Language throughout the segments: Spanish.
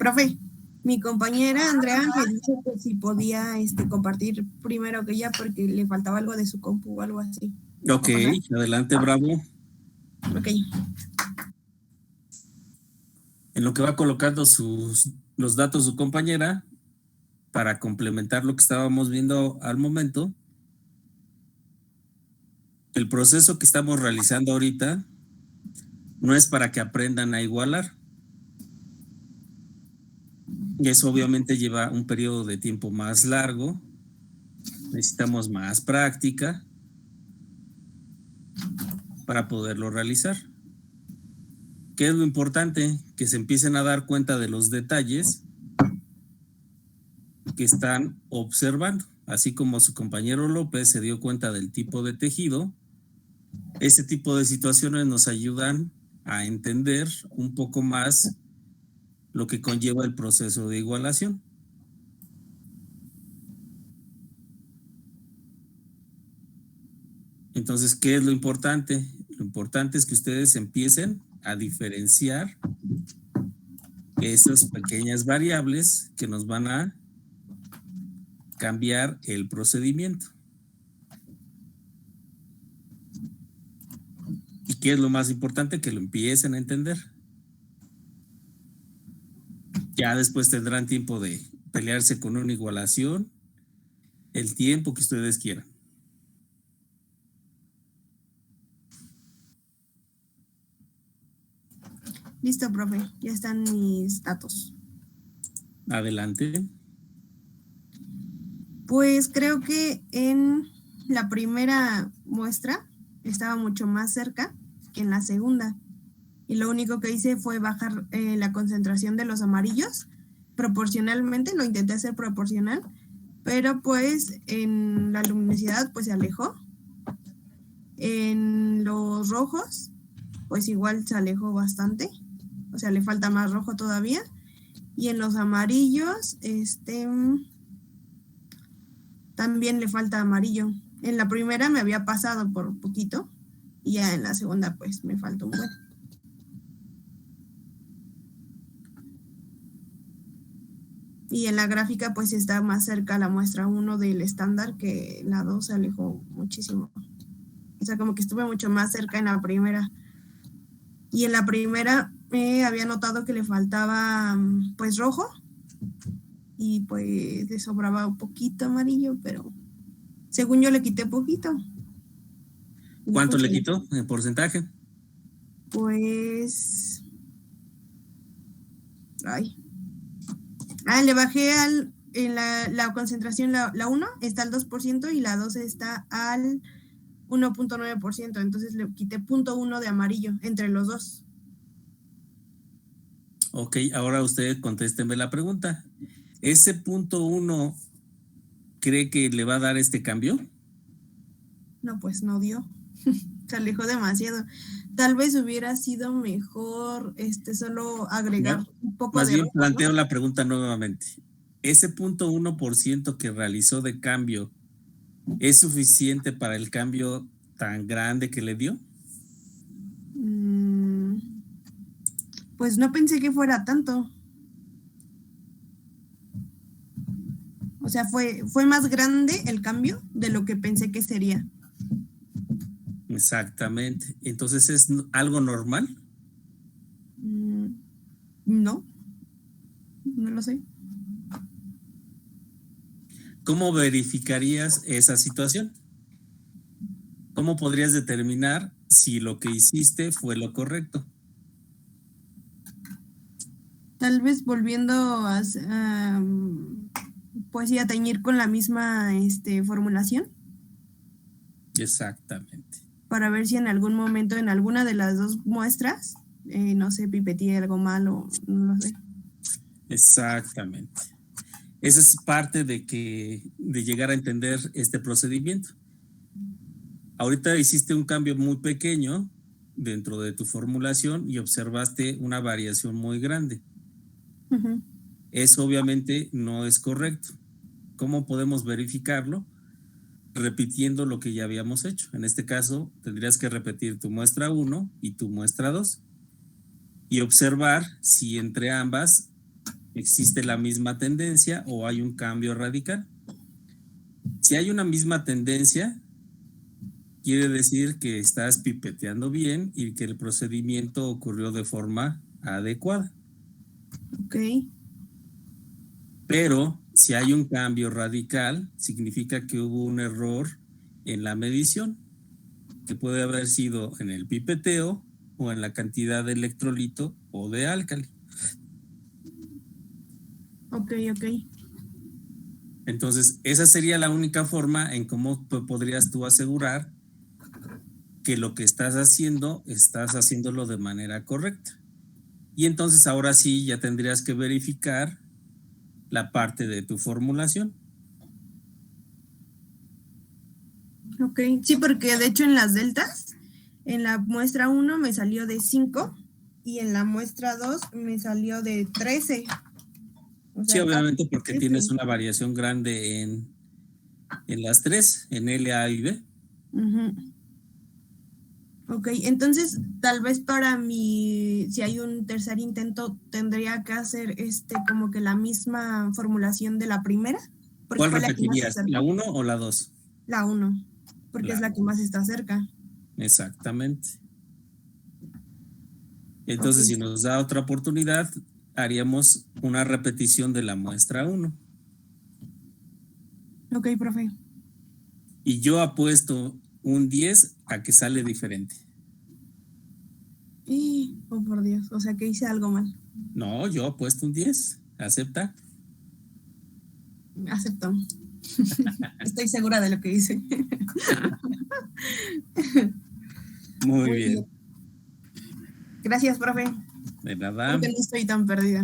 Profe, mi compañera Andrea me dijo que si podía compartir primero que ella porque le faltaba algo de su compu o algo así. Ok, adelante, Bravo. Ok. En lo que va colocando los datos su compañera, para complementar lo que estábamos viendo al momento, el proceso que estamos realizando ahorita no es para que aprendan a igualar. Y eso obviamente lleva un periodo de tiempo más largo, necesitamos más práctica para poderlo realizar. ¿Qué es lo importante? Que se empiecen a dar cuenta de los detalles que están observando. Así como su compañero López se dio cuenta del tipo de tejido, ese tipo de situaciones nos ayudan a entender un poco más lo que conlleva el proceso de igualación. Entonces, ¿qué es lo importante? Lo importante es que ustedes empiecen a diferenciar esas pequeñas variables que nos van a cambiar el procedimiento. ¿Y qué es lo más importante? Que lo empiecen a entender. Ya después tendrán tiempo de pelearse con una igualación, el tiempo que ustedes quieran. Listo, profe. Ya están mis datos. Adelante. Pues creo que en la primera muestra estaba mucho más cerca que en la segunda. Y lo único que hice fue bajar la concentración de los amarillos proporcionalmente, lo intenté hacer proporcional, pero pues en la luminosidad pues se alejó. En los rojos pues igual se alejó bastante, o sea, le falta más rojo todavía. Y en los amarillos, también le falta amarillo. En la primera me había pasado por poquito y ya en la segunda pues me faltó un buen. Y en la gráfica pues está más cerca la muestra 1 del estándar que la 2 se alejó muchísimo. O sea, como que estuve mucho más cerca en la primera. Y en la primera había notado que le faltaba pues rojo y pues le sobraba un poquito amarillo, pero según yo le quité poquito. ¿Cuánto le quitó en porcentaje? Pues... le bajé en la concentración, la 1 está al 2% y la 2 está al 1.9%, entonces le quité 0.1 de amarillo entre los dos. Ok, ahora usted contésteme la pregunta. ¿Ese 0.1 cree que le va a dar este cambio? No, pues no dio. Se alejó demasiado. Tal vez hubiera sido mejor solo agregar un poco más de bien rojo, planteo ¿no? la pregunta nuevamente. ¿Ese 0.1% que realizó de cambio es suficiente para el cambio tan grande que le dio? Pues no pensé que fuera tanto. O sea, fue más grande el cambio de lo que pensé que sería. Exactamente. Entonces, ¿es algo normal? No, no lo sé. ¿Cómo verificarías esa situación? ¿Cómo podrías determinar si lo que hiciste fue lo correcto? Tal vez volviendo pues sí, a teñir con la misma formulación. Exactamente. Para ver si en algún momento, en alguna de las dos muestras, no sé, pipeteé algo mal o no lo sé. Exactamente. Esa es parte de llegar a entender este procedimiento. Ahorita hiciste un cambio muy pequeño dentro de tu formulación y observaste una variación muy grande. Uh-huh. Eso obviamente no es correcto. ¿Cómo podemos verificarlo? Repitiendo lo que ya habíamos hecho. En este caso, tendrías que repetir tu muestra 1 y tu muestra 2 y observar si entre ambas ¿Existe la misma tendencia o hay un cambio radical? Si hay una misma tendencia, quiere decir que estás pipeteando bien y que el procedimiento ocurrió de forma adecuada. Ok. Pero si hay un cambio radical, significa que hubo un error en la medición, que puede haber sido en el pipeteo o en la cantidad de electrolito o de álcali. Ok. Entonces, esa sería la única forma en cómo podrías tú asegurar que lo que estás haciéndolo de manera correcta. Y entonces ahora sí ya tendrías que verificar la parte de tu formulación. Ok. Sí, porque de hecho en las deltas, en la muestra 1 me salió de 5 y en la muestra 2 me salió de 13. O Sí, sea, obviamente porque casi tienes 13. una variación grande en las tres, en L, A y B. Ujú. Ok, entonces tal vez para mí, si hay un tercer intento, tendría que hacer como que la misma formulación de la primera, porque ¿Cuál fue la que más se repetirías? ¿La acercó. 1 o la 2? La 1, porque es La la que más 2. está cerca. Exactamente. Ok, Entonces, si nos da otra oportunidad, haríamos una repetición de la muestra 1. ok, profe. Y yo apuesto un 10 a que sale diferente. Oh, por Dios, o sea que hice algo mal. No, yo apuesto un 10. ¿Acepta? Acepto. Estoy segura de lo que hice. Muy Muy bien. bien. Gracias, profe. De nada. Creo que no estoy tan perdida.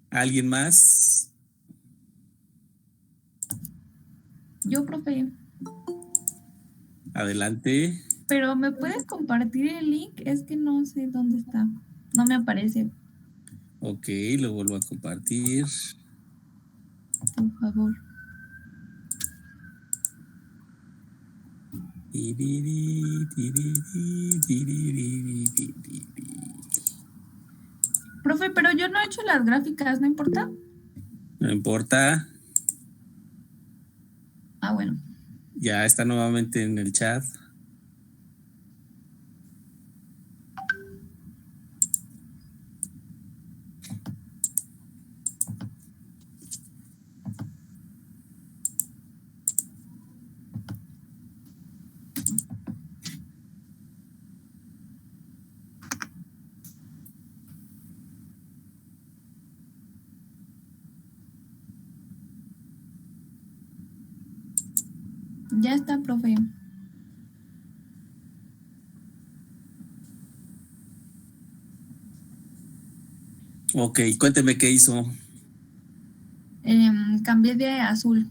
¿Alguien más? Yo, profe. Adelante. Pero ¿me puede compartir el link? Es que no sé dónde está. No me aparece, Ok, lo vuelvo a compartir. por favor. Profe, pero yo no he hecho las gráficas, ¿no importa? No importa. Ah, bueno. Ya está nuevamente en el chat. Ya está, profe. Ok, cuénteme qué hizo. Cambié de azul.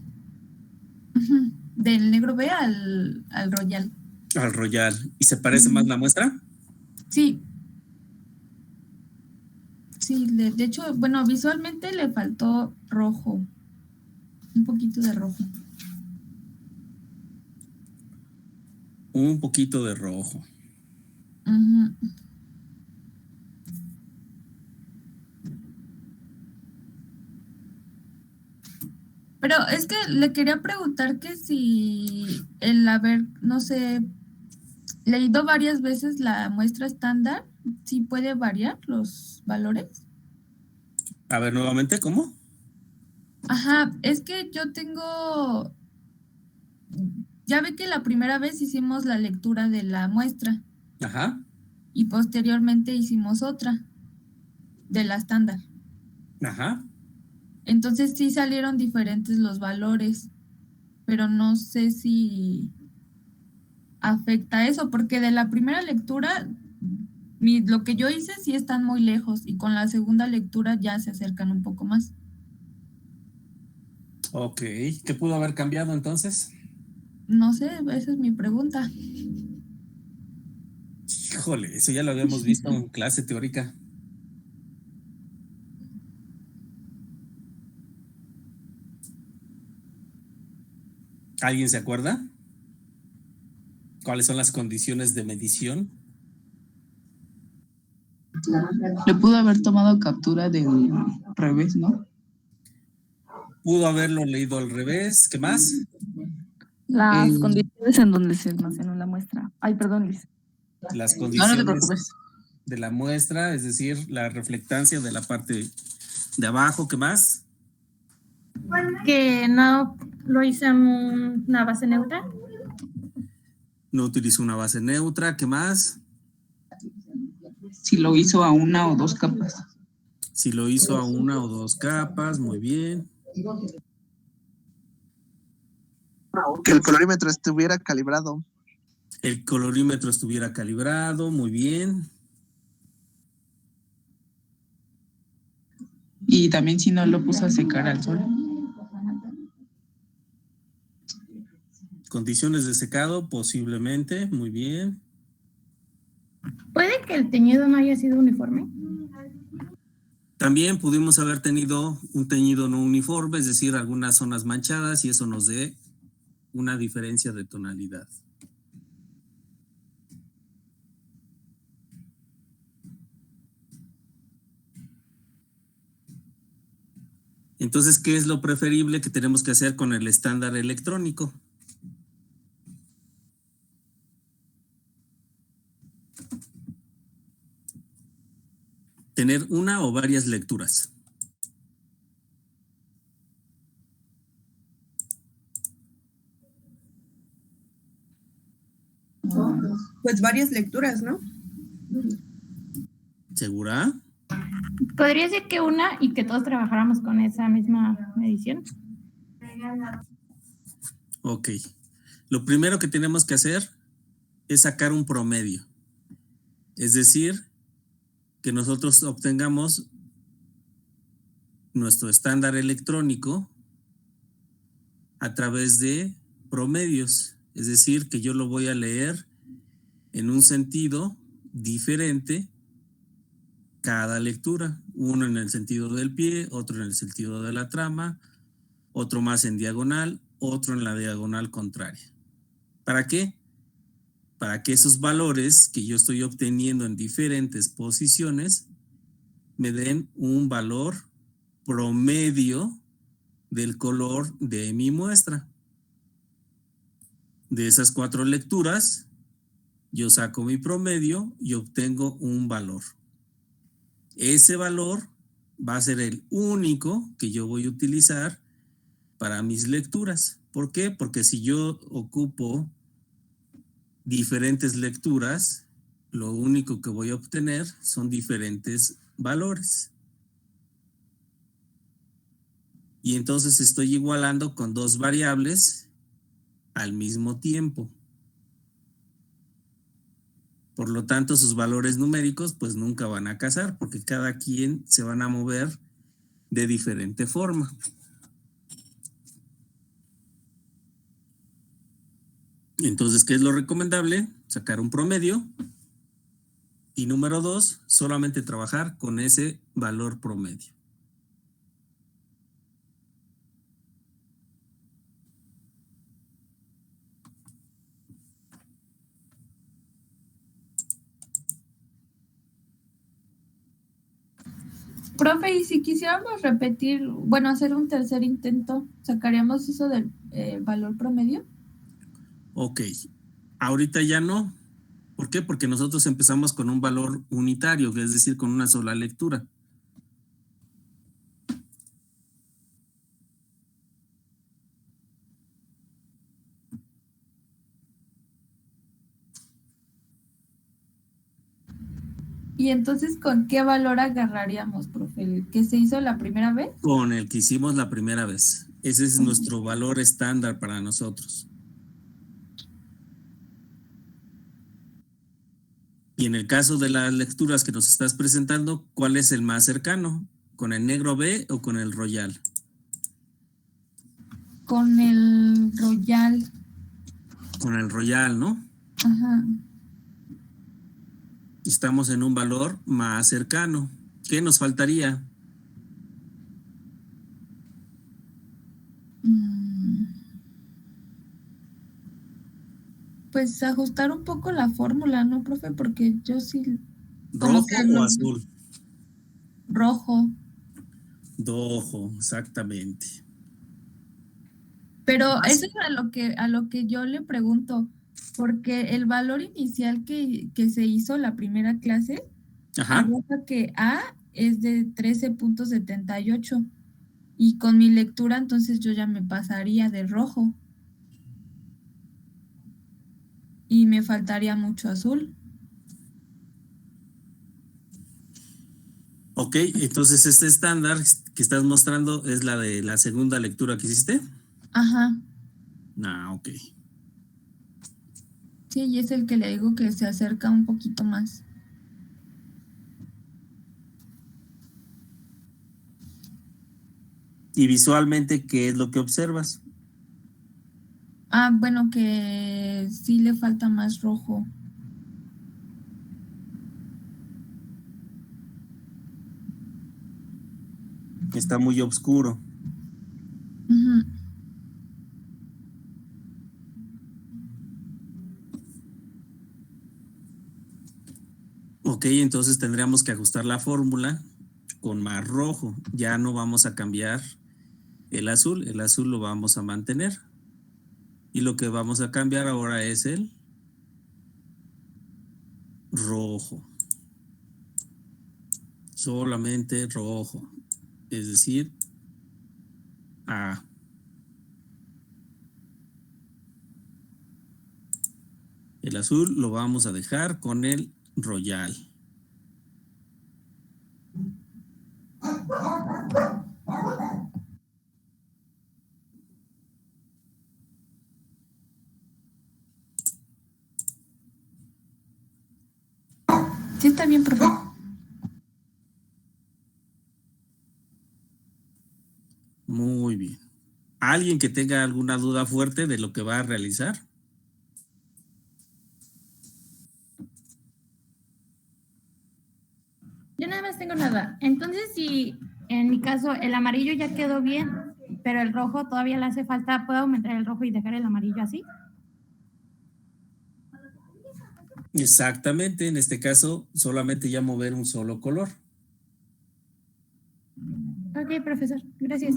Ujú. Del negro B al royal. Al Royal. ¿Y se parece más la muestra? Sí. Sí, de hecho, bueno, visualmente le faltó rojo. Un poquito de rojo. Un poquito de rojo. Ujú. Pero es que le quería preguntar que si el haber, no sé, leído varias veces la muestra estándar, ¿sí puede variar los valores? A ver, nuevamente, ¿cómo? Ajá, es que yo tengo, ya ve que la primera vez hicimos la lectura de la muestra Ajá, y posteriormente hicimos otra de la estándar. ajá. Entonces sí salieron diferentes los valores, pero no sé si afecta eso, porque de la primera lectura, lo que yo hice sí están muy lejos y con la segunda lectura ya se acercan un poco más. Ok, ¿qué pudo haber cambiado entonces? No sé, esa es mi pregunta. Híjole, eso ya lo habíamos visto en clase teórica. ¿Alguien se acuerda? ¿Cuáles son las condiciones de medición? Le pudo haber tomado captura del revés, ¿no? Pudo haberlo leído al revés. ¿Qué más? Las condiciones en donde se almacenó la muestra. Ay, perdón, Luis. Las No, no te condiciones preocupes. de la muestra, es decir, la reflectancia de la parte de abajo. ¿Qué más? Que no lo hice en una base neutra. No utilizó una base neutra. ¿Qué más? Si lo hizo a una o dos capas. Si lo hizo a una o dos capas, muy bien. Que el colorímetro estuviera calibrado. El colorímetro estuviera calibrado, muy bien. Y también si no lo puso a secar al sol. Condiciones de secado, posiblemente, muy bien. ¿Puede que el teñido no haya sido uniforme? También pudimos haber tenido un teñido no uniforme, es decir, algunas zonas manchadas, y eso nos dé una diferencia de tonalidad. Entonces, ¿qué es lo preferible que tenemos que hacer con el estándar electrónico? Tener una o varias lecturas. Pues varias lecturas, ¿no? ¿Segura? ¿Podría ser que una y que todos trabajáramos con esa misma medición? Ok. Lo primero que tenemos que hacer es sacar un promedio. Es decir, que nosotros obtengamos nuestro estándar electrónico a través de promedios. Es decir, que yo lo voy a leer en un sentido diferente cada lectura. Uno en el sentido del pie, otro en el sentido de la trama, otro más en diagonal, otro en la diagonal contraria. ¿Para qué? Para que esos valores que yo estoy obteniendo en diferentes posiciones me den un valor promedio del color de mi muestra. De esas 4 lecturas, yo saco mi promedio y obtengo un valor. Ese valor va a ser el único que yo voy a utilizar para mis lecturas. ¿Por qué? Porque si yo ocupo diferentes lecturas, lo único que voy a obtener son diferentes valores. Y entonces estoy igualando con 2 variables al mismo tiempo. Por lo tanto, sus valores numéricos pues nunca van a casar, porque cada quien se van a mover de diferente forma. Entonces, ¿qué es lo recomendable? Sacar un promedio. Y número 2, solamente trabajar con ese valor promedio. Profe, y si quisiéramos repetir, bueno, hacer un tercer intento, ¿sacaríamos eso del valor promedio? Ok, ahorita ya no. ¿Por qué? Porque nosotros empezamos con un valor unitario, es decir, con una sola lectura. Y entonces, ¿con qué valor agarraríamos, profe? ¿El que se hizo la primera vez? Con el que hicimos la primera vez. Ese es nuestro valor estándar para nosotros. Y en el caso de las lecturas que nos estás presentando, ¿cuál es el más cercano? ¿Con el negro B o con el royal? Con el royal. Con el royal, ¿no? Ajá. Estamos en un valor más cercano. ¿Qué nos faltaría? Pues ajustar un poco la fórmula, ¿no, profe? Porque yo sí Como ¿Rojo que o azul? rojo. Rojo, exactamente. Pero eso es a lo que yo le pregunto, porque el valor inicial que se hizo la primera clase Ajá. arroja que A es de 13.78 y con mi lectura entonces yo ya me pasaría de rojo y me faltaría mucho azul. Ok, entonces este estándar que estás mostrando es la de la segunda lectura que hiciste. Ajá, Ah, ok. sí, y es el que le digo que se acerca un poquito más. Y visualmente, ¿qué es lo que observas? Ah, bueno, que sí le falta más rojo. Está muy oscuro. Ujú. Ok, entonces tendríamos que ajustar la fórmula con más rojo. Ya no vamos a cambiar el azul lo vamos a mantener. Y lo que vamos a cambiar ahora es el rojo. Solamente rojo. Es decir, A. El azul lo vamos a dejar con el Royal. Sí, está bien, profe. Muy bien. ¿Alguien que tenga alguna duda fuerte de lo que va a realizar? Yo nada más tengo nada. Entonces, si en mi caso el amarillo ya quedó bien, pero el rojo todavía le hace falta, ¿puedo aumentar el rojo y dejar el amarillo así? Exactamente, en este caso solamente ya mover un solo color. Ok, profesor, gracias.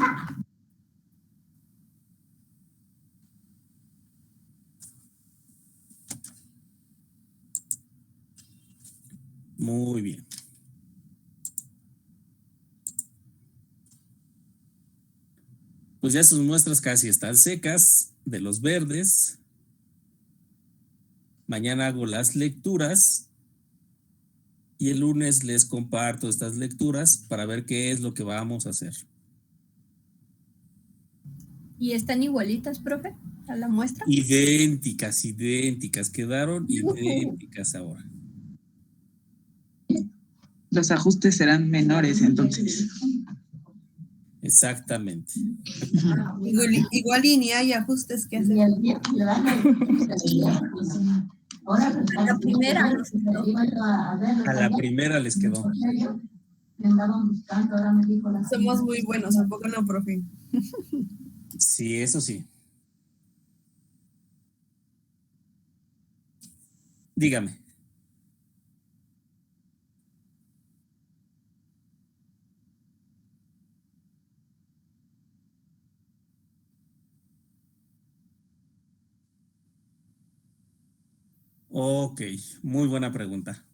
Muy bien. Pues ya sus muestras casi están secas de los verdes. Mañana hago las lecturas y el lunes les comparto estas lecturas para ver qué es lo que vamos a hacer. ¿Y están igualitas, profe, a la muestra? Idénticas, quedaron idénticas ahora. Los ajustes serán menores entonces. Exactamente. Igual y ni hay ajustes que hacer. A la primera nos quedó. A la primera les quedó. Somos muy buenos, ¿a poco no, profe? Sí, eso sí. Dígame. Ok, muy buena pregunta.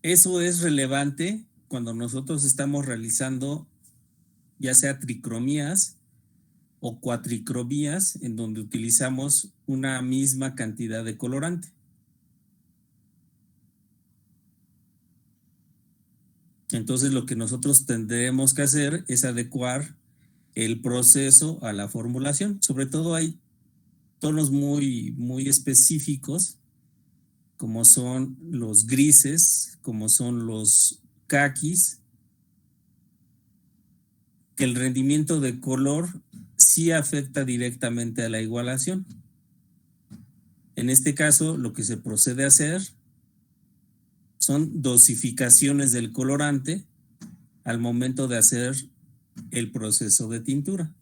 Eso es relevante cuando nosotros estamos realizando ya sea tricromías o cuatricromías en donde utilizamos una misma cantidad de colorante. Entonces lo que nosotros tendremos que hacer es adecuar el proceso a la formulación. Sobre todo hay tonos muy específicos, como son los grises, como son los caquis, que el rendimiento de color sí afecta directamente a la igualación. En este caso, lo que se procede a hacer son dosificaciones del colorante al momento de hacer el proceso de tintura.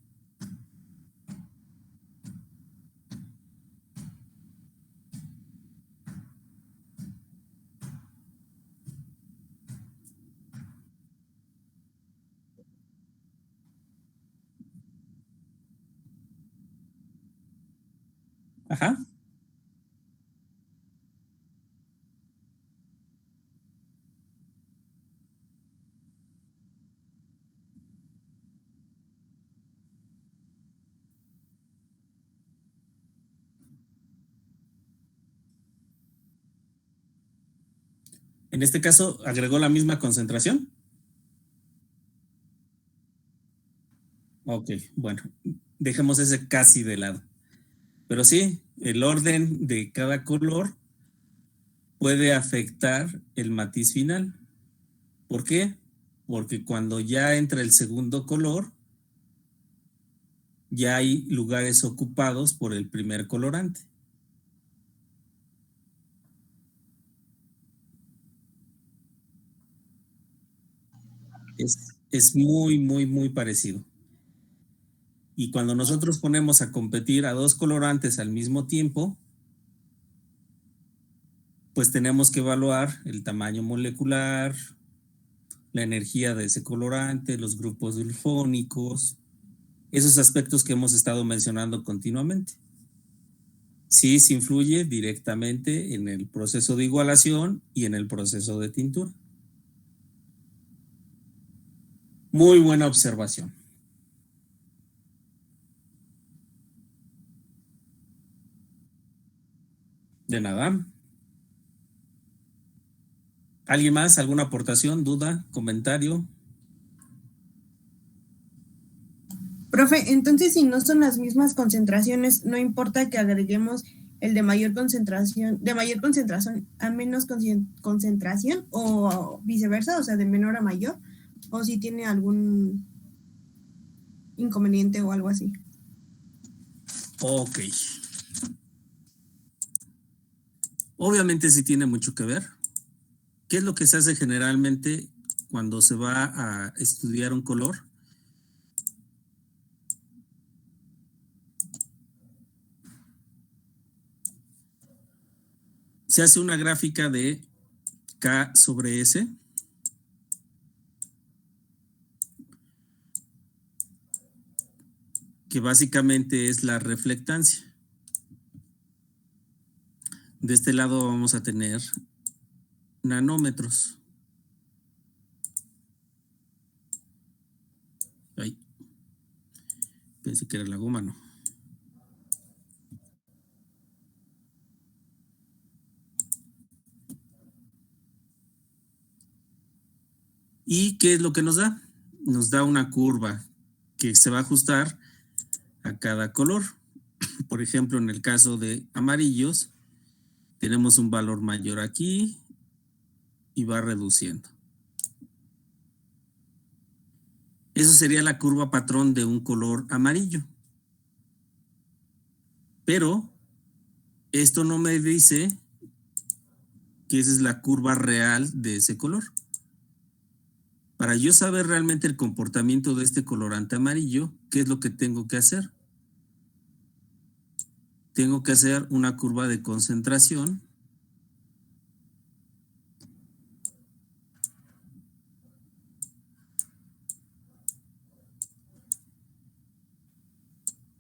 Ajá. En este caso, ¿agregó la misma concentración? Ok, bueno, dejemos ese casi de lado. Pero sí, el orden de cada color puede afectar el matiz final. ¿Por qué? Porque cuando ya entra el segundo color, ya hay lugares ocupados por el primer colorante. Es muy, muy, muy parecido. Y cuando nosotros ponemos a competir a dos colorantes al mismo tiempo, pues tenemos que evaluar el tamaño molecular, la energía de ese colorante, los grupos sulfónicos, esos aspectos que hemos estado mencionando continuamente. Sí, se influye directamente en el proceso de igualación y en el proceso de tintura. Muy buena observación. De nada. ¿Alguien más? ¿Alguna aportación, duda, comentario? Profe, entonces si no son las mismas concentraciones, no importa que agreguemos el de mayor concentración a menos concentración o viceversa, o sea, de menor a mayor, o si tiene algún inconveniente o algo así. Ok. Obviamente sí tiene mucho que ver. ¿Qué es lo que se hace generalmente cuando se va a estudiar un color? Se hace una gráfica de K sobre S. Que básicamente es la reflectancia. De este lado vamos a tener nanómetros. Ay, pensé que era la goma, ¿no? ¿Y qué es lo que nos da? Nos da una curva que se va a ajustar a cada color. Por ejemplo, en el caso de amarillos, tenemos un valor mayor aquí y va reduciendo. Eso sería la curva patrón de un color amarillo. Pero esto no me dice que esa es la curva real de ese color. Para yo saber realmente el comportamiento de este colorante amarillo, ¿qué es lo que tengo que hacer? Tengo que hacer una curva de concentración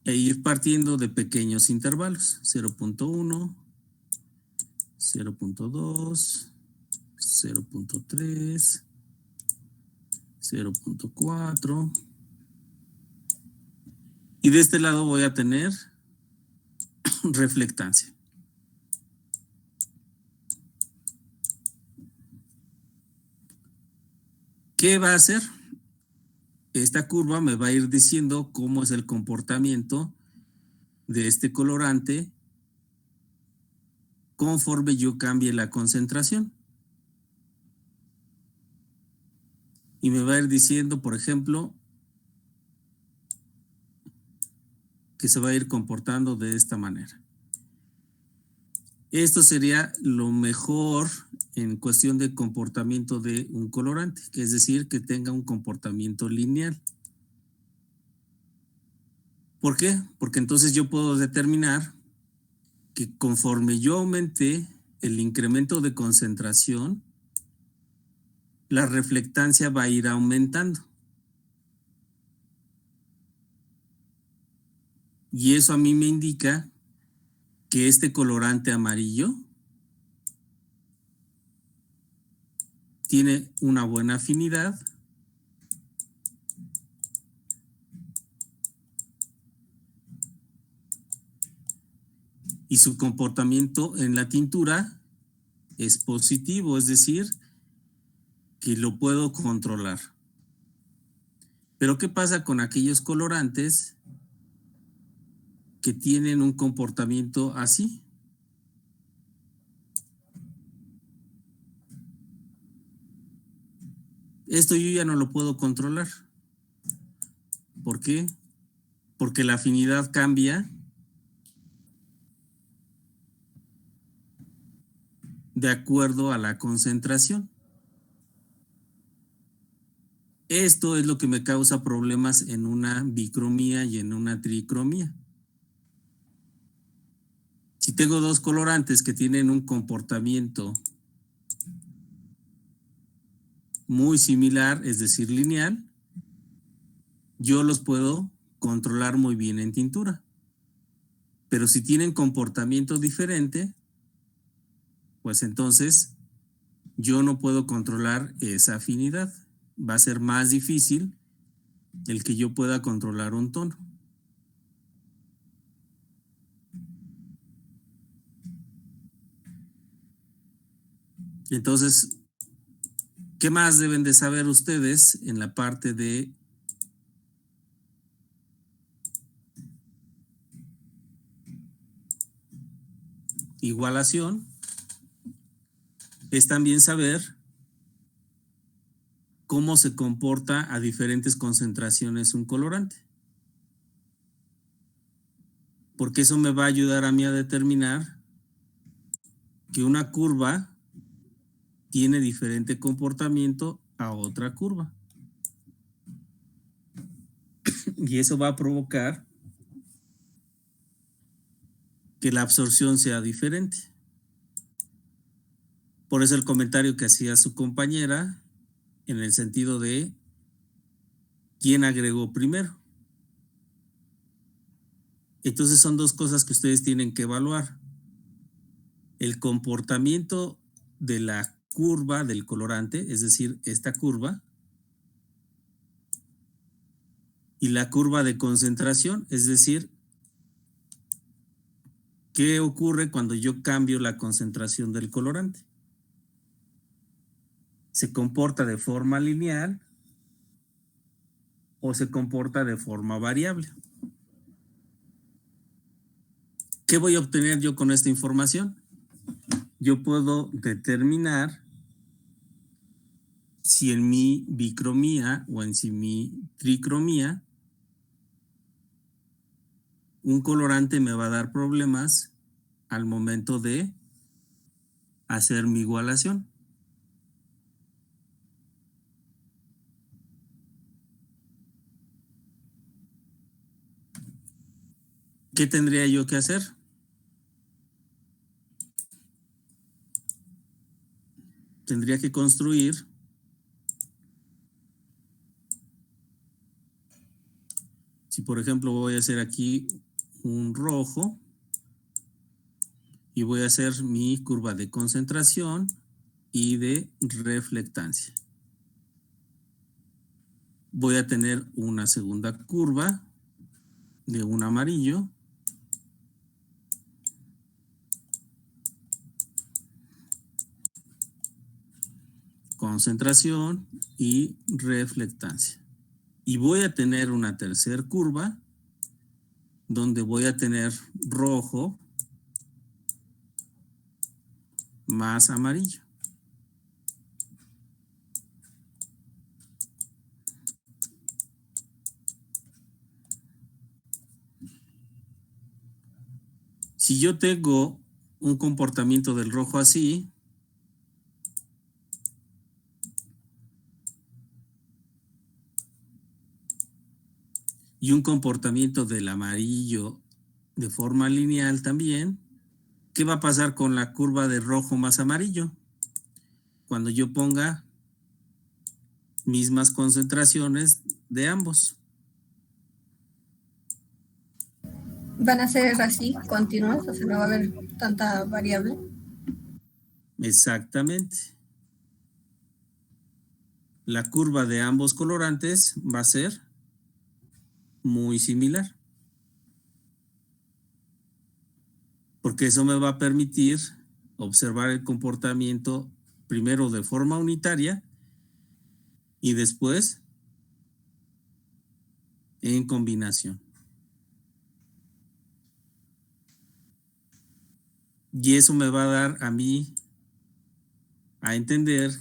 e ir partiendo de pequeños intervalos, 0.1, 0.2, 0.3, 0.4. Y de este lado voy a tener reflectancia. ¿Qué va a hacer? Esta curva me va a ir diciendo cómo es el comportamiento de este colorante conforme yo cambie la concentración. Y me va a ir diciendo, por ejemplo, que se va a ir comportando de esta manera. Esto sería lo mejor en cuestión de comportamiento de un colorante, que es decir, que tenga un comportamiento lineal. ¿Por qué? Porque entonces yo puedo determinar que conforme yo aumente el incremento de concentración, la reflectancia va a ir aumentando. Y eso a mí me indica que este colorante amarillo tiene una buena afinidad y su comportamiento en la tintura es positivo, es decir, que lo puedo controlar. Pero ¿qué pasa con aquellos colorantes que tienen un comportamiento así? Esto yo ya no lo puedo controlar. ¿Por qué? Porque la afinidad cambia de acuerdo a la concentración. Esto es lo que me causa problemas en una bicromía y en una tricromía. Si tengo dos colorantes que tienen un comportamiento muy similar, es decir, lineal, yo los puedo controlar muy bien en tintura. Pero si tienen comportamiento diferente, pues entonces yo no puedo controlar esa afinidad. Va a ser más difícil el que yo pueda controlar un tono. Entonces, ¿qué más deben de saber ustedes en la parte de igualación? Es también saber cómo se comporta a diferentes concentraciones un colorante. Porque eso me va a ayudar a mí a determinar que una curva tiene diferente comportamiento a otra curva. Y eso va a provocar que la absorción sea diferente. Por eso el comentario que hacía su compañera en el sentido de quién agregó primero. Entonces son dos cosas que ustedes tienen que evaluar. El comportamiento de la curva del colorante, es decir, esta curva, y la curva de concentración, es decir, ¿qué ocurre cuando yo cambio la concentración del colorante? ¿Se comporta de forma lineal o se comporta de forma variable? ¿Qué voy a obtener yo con esta información? Yo puedo determinar si en mi bicromía o en si mi tricromía un colorante me va a dar problemas al momento de hacer mi igualación. ¿Qué tendría yo que hacer? Tendría que construir si por ejemplo voy a hacer aquí un rojo y voy a hacer mi curva de concentración y de reflectancia. Voy a tener una segunda curva de un amarillo. Concentración y reflectancia. Y voy a tener una tercera curva donde voy a tener rojo más amarillo. Si yo tengo un comportamiento del rojo así, y un comportamiento del amarillo de forma lineal también, ¿qué va a pasar con la curva de rojo más amarillo? Cuando yo ponga mismas concentraciones de ambos. van a ser así, continuos, o sea, no va a haber tanta variable. Exactamente. La curva de ambos colorantes va a ser muy similar. Porque eso me va a permitir observar el comportamiento primero de forma unitaria y después en combinación. Y eso me va a dar a mí a entender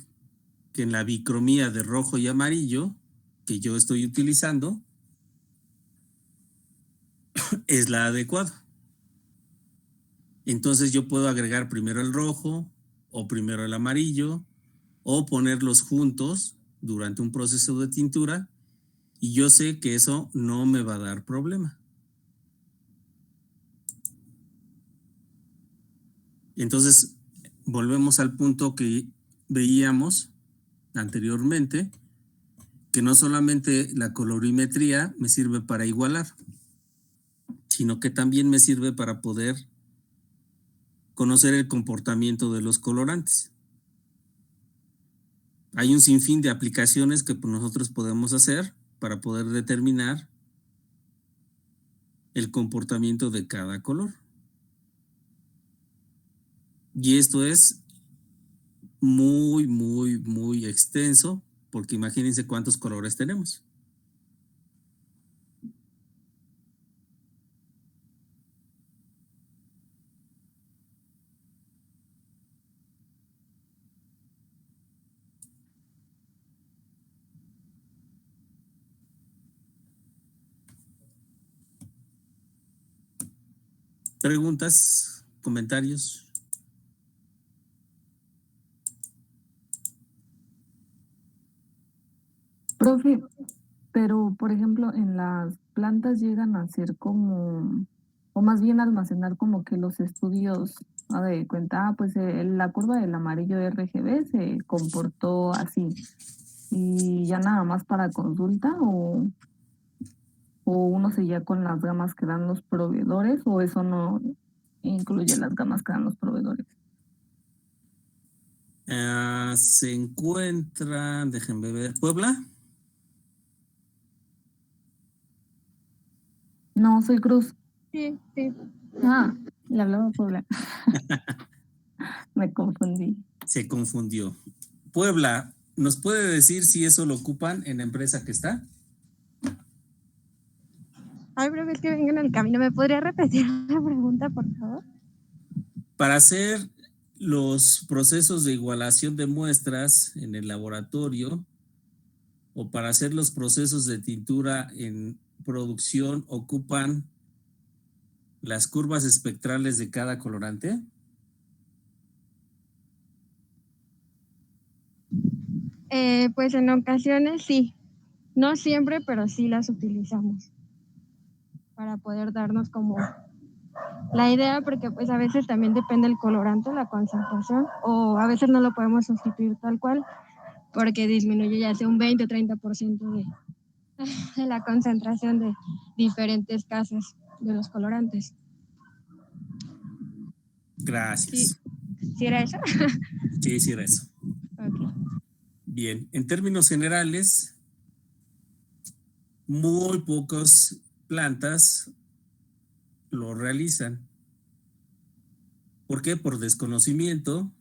que en la bicromía de rojo y amarillo que yo estoy utilizando es la adecuada. Entonces yo puedo agregar primero el rojo o primero el amarillo o ponerlos juntos durante un proceso de tintura y yo sé que eso no me va a dar problema. Entonces volvemos al punto que veíamos anteriormente, que no solamente la colorimetría me sirve para igualar, sino que también me sirve para poder conocer el comportamiento de los colorantes. Hay un sinfín de aplicaciones que nosotros podemos hacer para poder determinar el comportamiento de cada color. Y esto es muy, muy, muy extenso, porque imagínense cuántos colores tenemos. ¿Preguntas? ¿Comentarios? Profe, pero por ejemplo, en las plantas llegan a ser como, o más bien almacenar como que los estudios, a de cuenta, pues la curva del amarillo RGB se comportó así, y ya nada más para consulta, o uno seguía con las gamas que dan los proveedores, o eso no incluye las gamas que dan los proveedores. Se encuentra, déjenme ver, Puebla. No, soy Cruz. Sí, sí. Ah, le hablaba a Puebla. Me confundí. Se confundió. Puebla, ¿nos puede decir si eso lo ocupan en la empresa que está? Ay, profe, es que vengo en el camino. ¿Me podría repetir la pregunta, por favor? Para hacer los procesos de igualación de muestras en el laboratorio o para hacer los procesos de tintura en producción, ¿ocupan las curvas espectrales de cada colorante? Pues en ocasiones sí. No siempre, pero sí las utilizamos para poder darnos como la idea, porque pues a veces también depende el colorante, la concentración, o a veces no lo podemos sustituir tal cual, porque disminuye ya sea un 20 o 30% de la concentración de diferentes casas de los colorantes. Gracias. ¿Sí era eso? Sí, sí era eso. Okay. Bien, en términos generales, muy pocas plantas lo realizan. ¿Por qué? Por desconocimiento